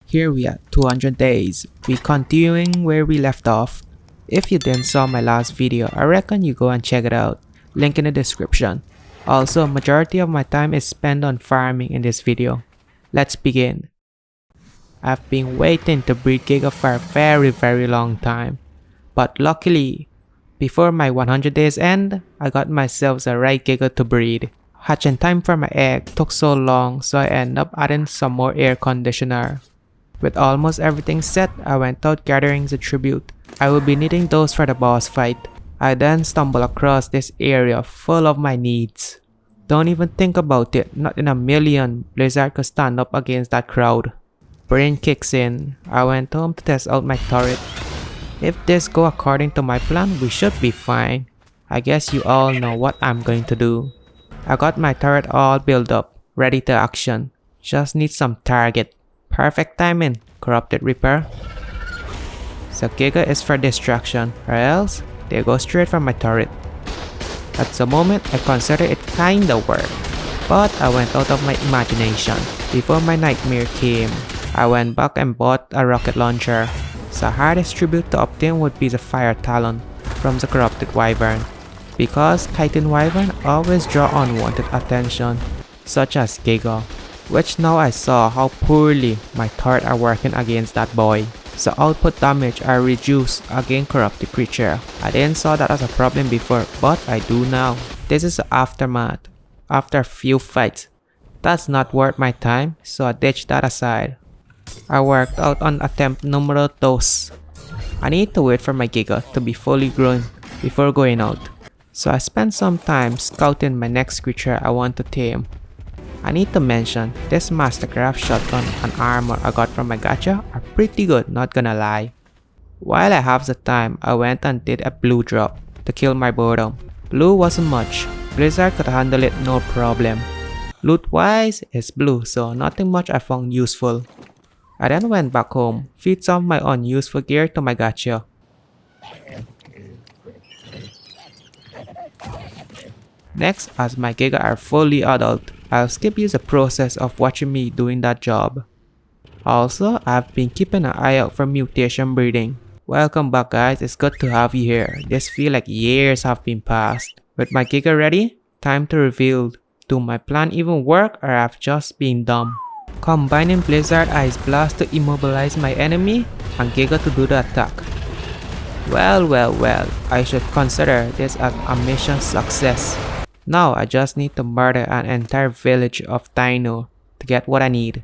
Here we are, 200 days. We continuing where we left off. If you didn't saw my last video, I reckon you go and check it out. Link in the description. Also, majority of my time is spent on farming in this video. Let's begin. I've been waiting to breed Giga for a very long time. But luckily, before my 100 days end, I got myself the right Giga to breed. Hatching time for my egg took so long, so I end up adding some more air conditioner. With almost everything set, I went out gathering the tribute. I will be needing those for the boss fight. I then stumbled across this area full of my needs. Don't even think about it, not in a million Blizzard could stand up against that crowd. Brain kicks in. I went home to test out my turret. If this go according to my plan, we should be fine. I guess you all know what I'm going to do. I got my turret all built up, ready to action. Just need some target. Perfect timing, Corrupted Reaper. So Giga is for distraction, or else they go straight for my turret. At the moment, I consider it kinda work, but I went out of my imagination. Before my nightmare came, I went back and bought a rocket launcher. The hardest tribute to obtain would be the Fire Talon from the Corrupted Wyvern, because Titan Wyvern always draw unwanted attention, such as Giga, which now I saw how poorly my turret are working against that boy. The output damage are reduced against corrupted creature. I didn't saw that as a problem before, but I do now. This is the aftermath. After a few fights, that's not worth my time, so I ditched that aside. I worked out on attempt numero 2. I need to wait for my Giga to be fully grown before going out. So I spent some time scouting my next creature I want to tame. I need to mention, this Mastercraft shotgun and armor I got from my gacha are pretty good, not gonna lie. While I have the time, I went and did a blue drop to kill my boredom. Blue wasn't much, Blizzard could handle it no problem. Loot wise, it's blue, so nothing much I found useful. I then went back home, feed some of my unuseful gear to my gacha. Next, as my Giga are fully adult, I'll skip you the process of watching me doing that job. Also, I've been keeping an eye out for mutation breeding. Welcome back guys, it's good to have you here. This feel like years have been passed. With my Giga ready, time to reveal. Do my plan even work or I've just been dumb? Combining Blizzard Ice Blast to immobilize my enemy and Giga to do the attack. Well, I should consider this as a mission success. Now I just need to murder an entire village of Dino to get what I need.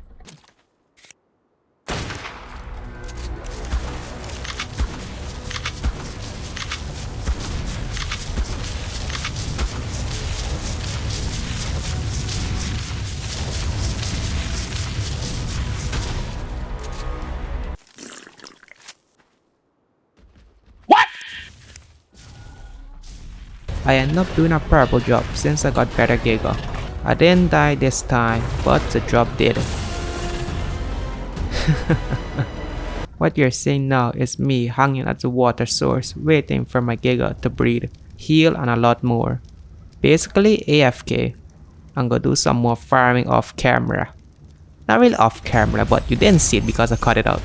I end up doing a purple drop since I got better Giga. I didn't die this time, but the drop did. What you're seeing now is me hanging at the water source waiting for my Giga to breed, heal and a lot more. Basically AFK. I'm gonna do some more farming off camera. Not really off camera, but you didn't see it because I cut it out.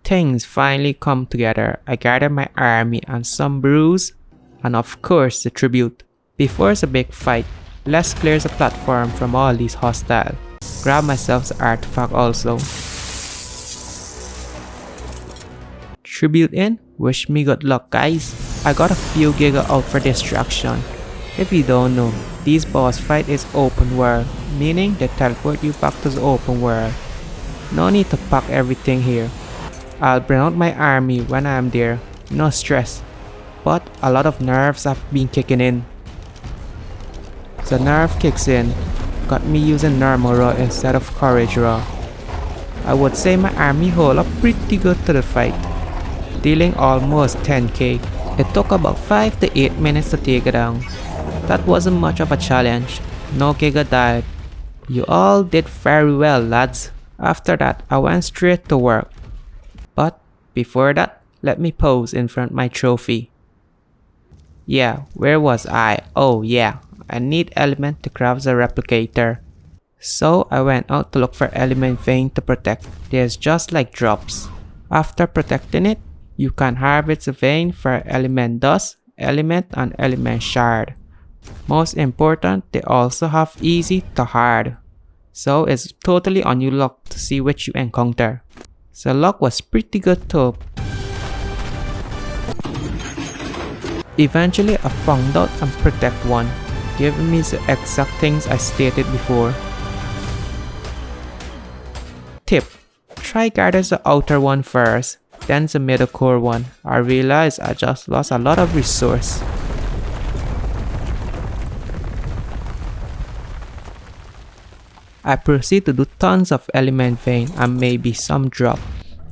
Things finally come together. I gather my army and some brews, and of course the tribute. Before the big fight, let's clear the platform from all these hostiles. Grab myself the artifact also. Tribute in, wish me good luck guys. I got a few Giga out for distraction. If you don't know, this boss fight is open world, meaning they teleport you back to the open world. No need to pack everything here. I'll bring out my army when I'm there, no stress. But a lot of nerves have been kicking in. The nerve kicks in, got me using normal raw instead of courage raw. I would say my army hold up pretty good to the fight, dealing almost 10k. It took about 5 to 8 minutes to take it down. That wasn't much of a challenge, no Giga died. You all did very well lads. After that, I went straight to work. But before that, let me pose in front of my trophy. Yeah, where was I? Oh yeah, I need element to craft the replicator. So I went out to look for element vein to protect. There's just like drops. After protecting it, you can harvest the vein for element dust, element and element shard. Most important, they also have easy to hard. So it's totally on your luck to see which you encounter. So luck was pretty good too. Eventually I found out and protect one, giving me the exact things I stated before. Tip: try gather the outer one first, then the middle core one. I realized I just lost a lot of resource. I proceed to do tons of element vein and maybe some drop.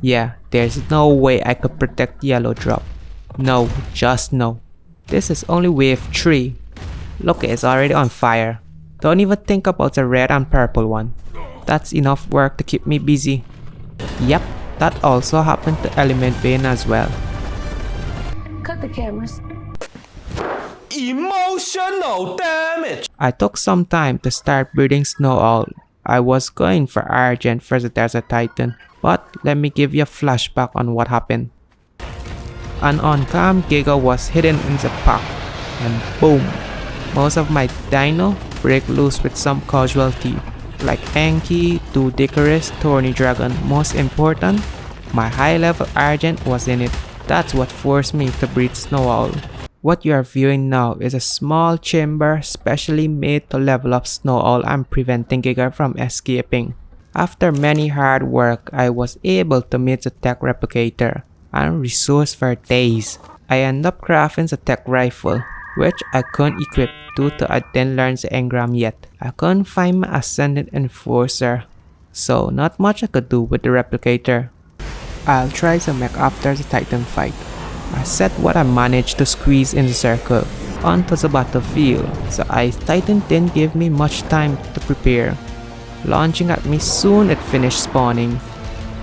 Yeah, there's no way I could protect yellow drop. No, just no. This is only wave 3. Look, it's already on fire. Don't even think about the red and purple one. That's enough work to keep me busy. Yep, that also happened to element vein as well. Cut the cameras. Emotional damage! I took some time to start breeding snow owl. I was going for Argent for the Desert Titan, but let me give you a flashback on what happened. An on-cam Giga was hidden in the pack, and boom! Most of my dino break loose with some casualty, like Enki, two Dicarus, Thorny Dragon. Most important, my high-level Argent was in it. That's what forced me to breed Snow Owl. What you are viewing now is a small chamber specially made to level up Snow Owl and preventing Giga from escaping. After many hard work, I was able to meet the tech replicator and resource for days. I ended up crafting the tech rifle, which I couldn't equip due to I didn't learn the engram yet. I couldn't find my Ascendant Enforcer, so not much I could do with the replicator. I'll try the mech after the Titan fight. I set what I managed to squeeze in the circle onto the battlefield. The Ice Titan didn't give me much time to prepare. Launching at me, soon it finished spawning.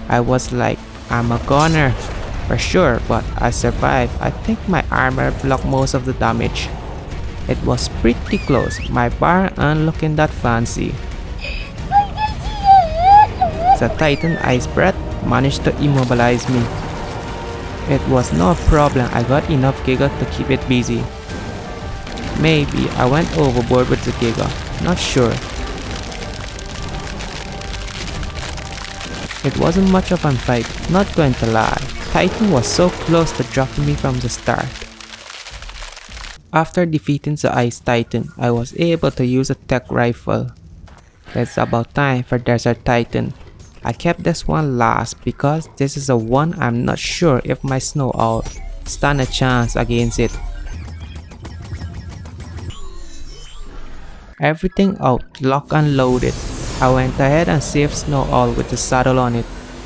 I was like, I'm a goner for sure, but I survived. I think my armor blocked most of the damage. It was pretty close. My bar ain't looking that fancy. The Titan Ice Breath managed to immobilize me. It was no problem, I got enough Giga to keep it busy. Maybe I went overboard with the Giga, not sure. It wasn't much of a fight, not going to lie. Titan was so close to dropping me from the start. After defeating the Ice Titan, I was able to use a tech rifle. It's about time for Desert Titan. I kept this one last because this is the one I'm not sure if my Snow Owl stand a chance against it. Everything out, locked and loaded. I went ahead and saved Snow Owl with the saddle on it,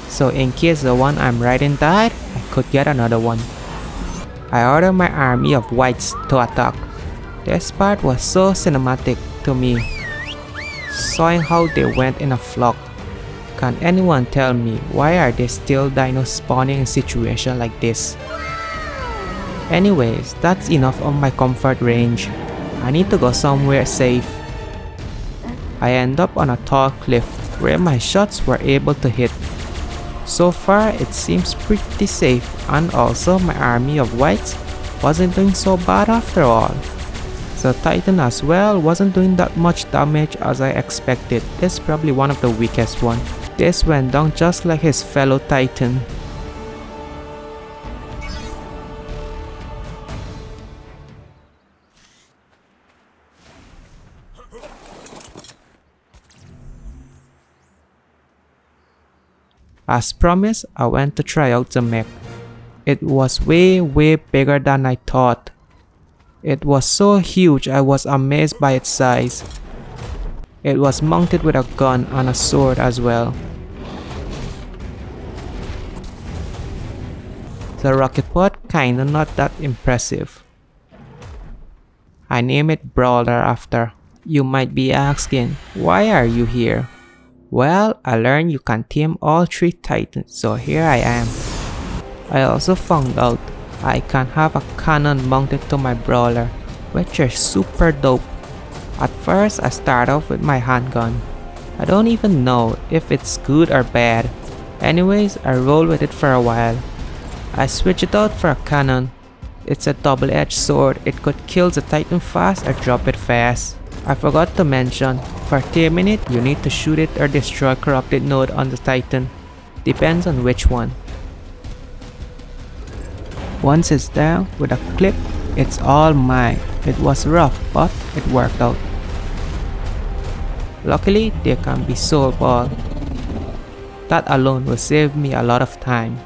so in case the one I'm riding died, I could get another one. I ordered my army of whites to attack. This part was so cinematic to me, seeing how they went in a flock. Can anyone tell me why are there still dinos spawning in situations like this? Anyways, that's enough of my comfort range. I need to go somewhere safe. I end up on a tall cliff where my shots were able to hit. So far it seems pretty safe, and also my army of whites wasn't doing so bad after all. The Titan as well wasn't doing that much damage as I expected. It's probably one of the weakest one. This went down just like his fellow Titan. As promised, I went to try out the mech. It was way bigger than I thought. It was so huge I was amazed by its size. It was mounted with a gun and a sword as well. The rocket pod kinda not that impressive. I named it Brawler after. You might be asking, why are you here? Well, I learned you can tame all 3 titans, so here I am. I also found out I can have a cannon mounted to my brawler, which is super dope. At first, I start off with my handgun. I don't even know if it's good or bad. Anyways, I roll with it for a while. I switch it out for a cannon. It's a double-edged sword. It could kill the Titan fast or drop it fast. I forgot to mention, for taming it, you need to shoot it or destroy corrupted node on the Titan. Depends on which one. Once it's down with a click, it's all mine. It was rough, but it worked out. Luckily, there can be soul ball. That alone will save me a lot of time.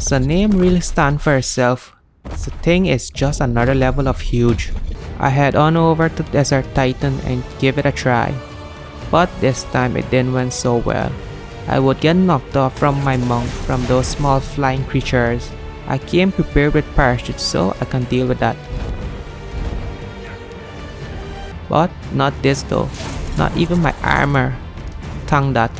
The name really stands for itself. The thing is just another level of huge. I head on over to Desert Titan and give it a try. But this time it didn't went so well. I would get knocked off from my mount from those small flying creatures. I came prepared with parachutes so I can deal with that. But not this though. Not even my armor. Thank that.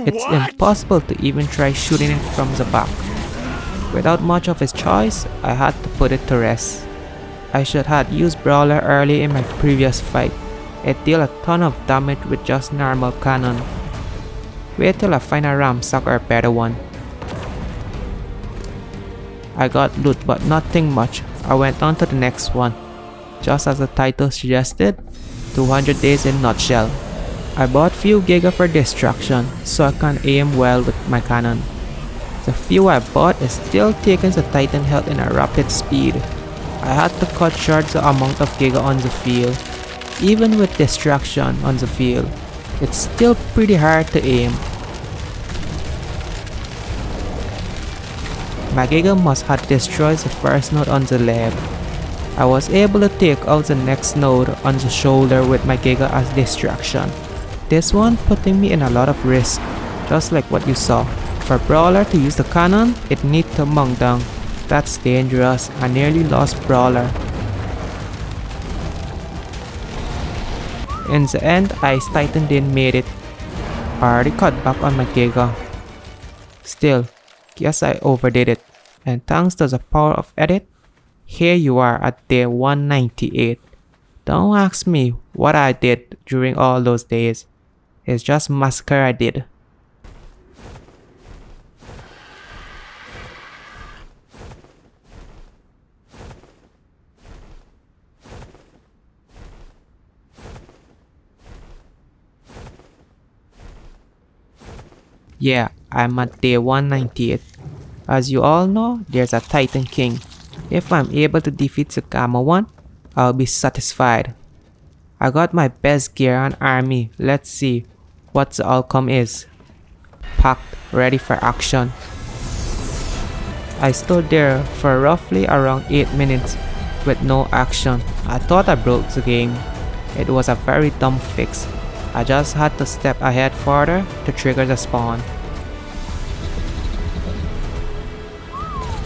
It's impossible to even try shooting it from the back. Without much of his choice, I had to put it to rest. I should have used Brawler early in my previous fight. It dealt a ton of damage with just normal cannon. Wait till I find a ramsack or better one. I got loot but nothing much. I went on to the next one. Just as the title suggested, 200 days in nutshell. I bought few giga for distraction so I can aim well with my cannon. The few I bought is still taking the Titan health in a rapid speed. I had to cut short the amount of giga on the field. Even with distraction on the field, it's still pretty hard to aim. My giga must have destroyed the first node on the left. I was able to take out the next node on the shoulder with my giga as distraction. This one putting me in a lot of risk, just like what you saw. For Brawler to use the cannon, it needs to mount down. That's dangerous. I nearly lost Brawler. In the end, Ice Titan didn't made it. I already cut back on my giga. Still, guess I overdid it. And thanks to the power of edit, here you are at day 198. Don't ask me what I did during all those days. It's just massacre I did. Yeah, I'm at day 198. As you all know, there's a Titan King. If I'm able to defeat the Gamma one, I'll be satisfied. I got my best gear and army. Let's see what the outcome is. Packed, ready for action. I stood there for roughly around 8 minutes with no action. I thought I broke the game. It was a very dumb fix. I just had to step ahead further to trigger the spawn.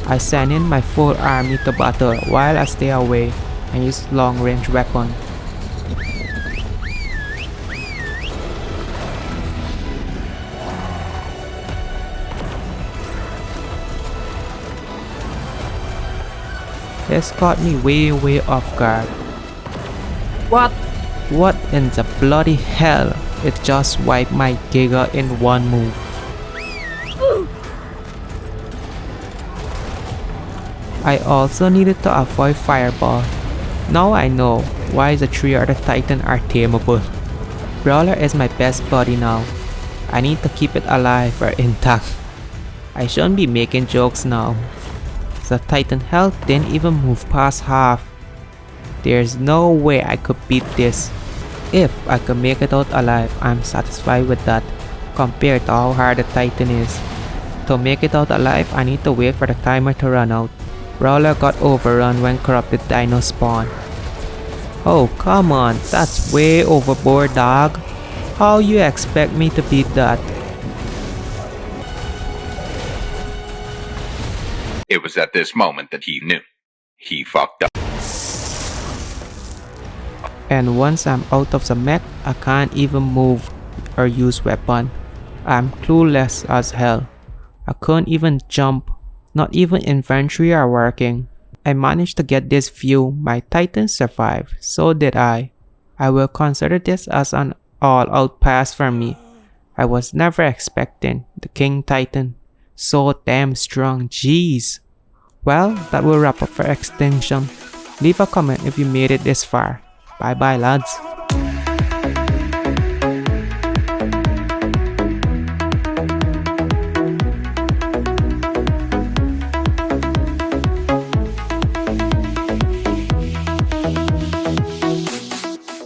I send in my full army to battle while I stay away and use long range weapon. This caught me way off guard. What? What in the bloody hell? It just wiped my giga in one move. I also needed to avoid fireball. Now I know why the 3 other Titan are tameable. Brawler is my best buddy now. I need to keep it alive or intact. I shouldn't be making jokes now. The Titan health didn't even move past half. There's no way I could beat this. If I could make it out alive, I'm satisfied with that compared to how hard the Titan is. To make it out alive, I need to wait for the timer to run out. Brawler got overrun when corrupted Dino spawned. Oh come on, that's way overboard, dog. How you expect me to beat that? It was at this moment that he knew. He fucked up. And once I'm out of the mech, I can't even move or use weapon. I'm clueless as hell. I couldn't even jump. Not even infantry are working. I managed to get this view. My Titan survived. So did I. I will consider this as an all-out pass for me. I was never expecting the King Titan. So damn strong, jeez. Well, that will wrap up for Extinction. Leave a comment if you made it this far. Bye bye lads.